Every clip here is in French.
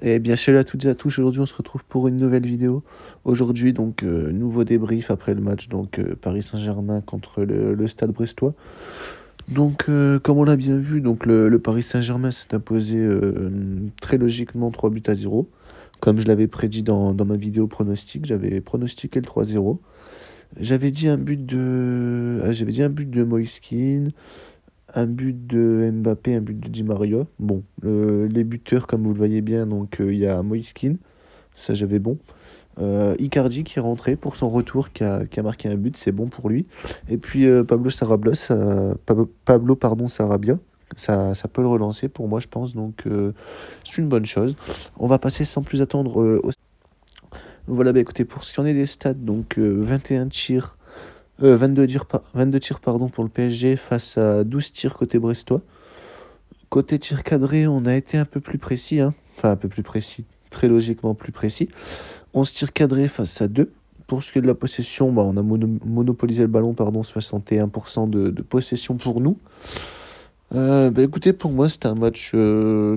Et bien salut à toutes et à tous, aujourd'hui on se retrouve pour une nouvelle vidéo. Aujourd'hui donc nouveau débrief après le match donc Paris Saint-Germain contre le Stade Brestois. Donc comme on l'a bien vu, donc le Paris Saint-Germain s'est imposé très logiquement 3 buts à 0. Comme je l'avais prédit dans ma vidéo pronostic, j'avais pronostiqué le 3-0. J'avais dit un but de Moise Kean, un but de Mbappé, un but de Di Maria. Bon, les buteurs, comme vous le voyez bien, donc il y a Moise Kean, ça j'avais bon. Icardi qui est rentré pour son retour, qui a marqué un but, c'est bon pour lui. Et puis Pablo pardon, Sarabia, ça peut le relancer pour moi, je pense, donc c'est une bonne chose. On va passer sans plus attendre Voilà, bah écoutez, pour ce qui en est des stats, donc 21 tirs. 22 tirs pardon, pour le PSG face à 12 tirs côté brestois. Côté tir cadré, on a été un peu plus précis, hein. Enfin un peu plus précis, très logiquement plus précis. 11 tirs cadrés face à 2. Pour ce qui est de la possession, bah, on a monopolisé le ballon, pardon, 61% de possession pour nous. Bah écoutez, pour moi, c'était un match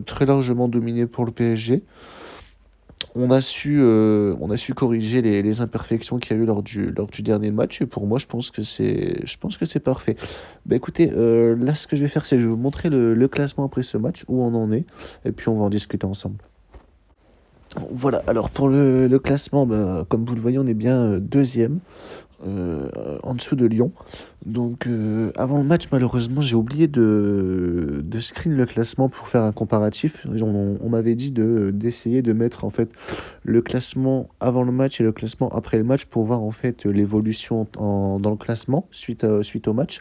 très largement dominé pour le PSG. On a su corriger les imperfections qu'il y a eu lors du dernier match. Et pour moi, je pense que c'est parfait. Bah écoutez, là, ce que je vais faire, c'est que je vais vous montrer le classement après ce match, où on en est. Et puis, on va en discuter ensemble. Voilà, alors pour le classement, bah, comme vous le voyez, on est bien deuxième, en dessous de Lyon. Donc avant le match, malheureusement, j'ai oublié de screen le classement pour faire un comparatif. On m'avait dit d'essayer de mettre en fait le classement avant le match et le classement après le match pour voir en fait l'évolution dans le classement suite au match.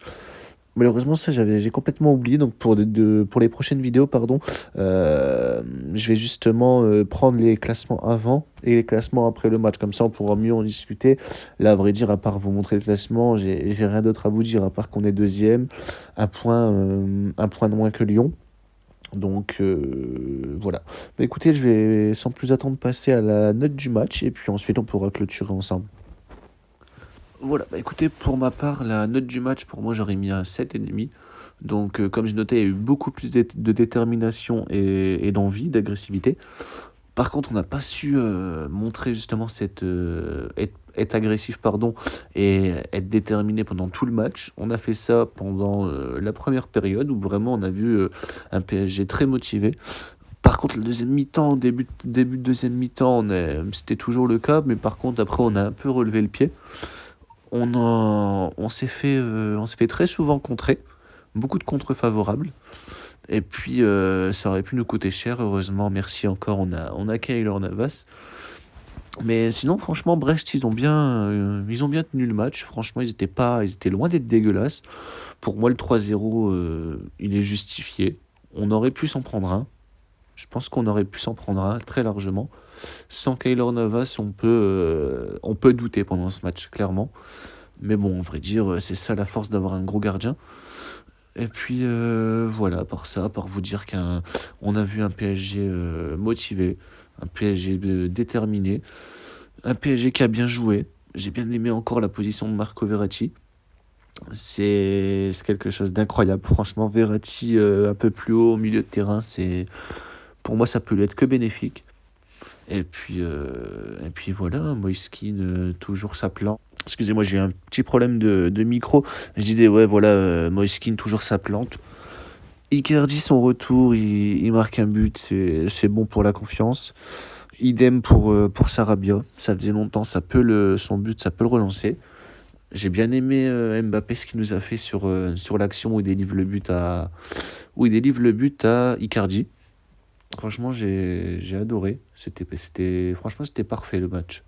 Malheureusement, ça, j'ai complètement oublié. Donc, pour les prochaines vidéos, pardon, je vais justement prendre les classements avant et les classements après le match. Comme ça, on pourra mieux en discuter. Là, à vrai dire, à part vous montrer le classement, j'ai rien d'autre à vous dire, à part qu'on est deuxième, un point de moins que Lyon. Donc, voilà. Bah, écoutez, je vais sans plus attendre passer à la note du match. Et puis ensuite, on pourra clôturer ensemble. Voilà, bah écoutez, pour ma part, la note du match, pour moi, j'aurais mis un 7,5. Donc, comme j'ai noté, il y a eu beaucoup plus de détermination et d'envie, d'agressivité. Par contre, on n'a pas su montrer justement être agressif, pardon, et être déterminé pendant tout le match. On a fait ça pendant la première période où vraiment on a vu un PSG très motivé. Par contre, la deuxième mi-temps, début de deuxième mi-temps, c'était toujours le cas, mais par contre, après, on a un peu relevé le pied. On s'est fait très souvent contrer, beaucoup de contres favorables. Et puis, ça aurait pu nous coûter cher. Heureusement, merci encore, on a Keylor Navas. Mais sinon, franchement, Brest, ils ont bien tenu le match. Franchement, ils étaient loin d'être dégueulasses. Pour moi, le 3-0, il est justifié. On aurait pu s'en prendre un. Je pense qu'on aurait pu s'en prendre un très largement. Sans Keylor Navas, on peut douter pendant ce match, clairement. Mais bon, on vrai dire, c'est ça la force d'avoir un gros gardien. Et puis voilà, à part ça, à part vous dire qu'on a vu un PSG motivé, un PSG déterminé, un PSG qui a bien joué. J'ai bien aimé encore la position de Marco Verratti. C'est quelque chose d'incroyable. Franchement, Verratti un peu plus haut au milieu de terrain, pour moi, ça peut lui être que bénéfique. Et puis voilà, Moise Kean, toujours s'appelant. Excusez-moi, j'ai eu un petit problème de micro. Je disais, ouais, voilà, Moise Kean, toujours sa plante. Icardi, son retour, il marque un but, c'est bon pour la confiance. Idem pour Sarabia. Ça faisait longtemps, son but, ça peut le relancer. J'ai bien aimé Mbappé, ce qu'il nous a fait sur l'action où il délivre le but à Icardi. Franchement, j'ai adoré. Franchement, c'était parfait le match.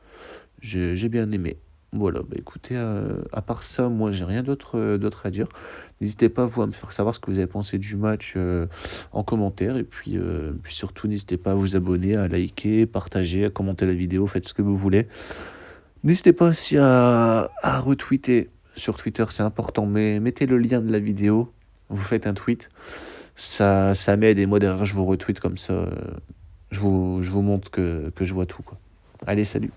J'ai bien aimé. Voilà, bah écoutez, à part ça, moi, j'ai rien d'autre à dire. N'hésitez pas, vous, à me faire savoir ce que vous avez pensé du match en commentaire. Et puis surtout, n'hésitez pas à vous abonner, à liker, partager, à commenter la vidéo, faites ce que vous voulez. N'hésitez pas aussi à retweeter sur Twitter, c'est important, mais mettez le lien de la vidéo, vous faites un tweet. Ça m'aide et moi derrière je vous retweet comme ça, je vous montre que je vois tout, quoi. Allez, salut.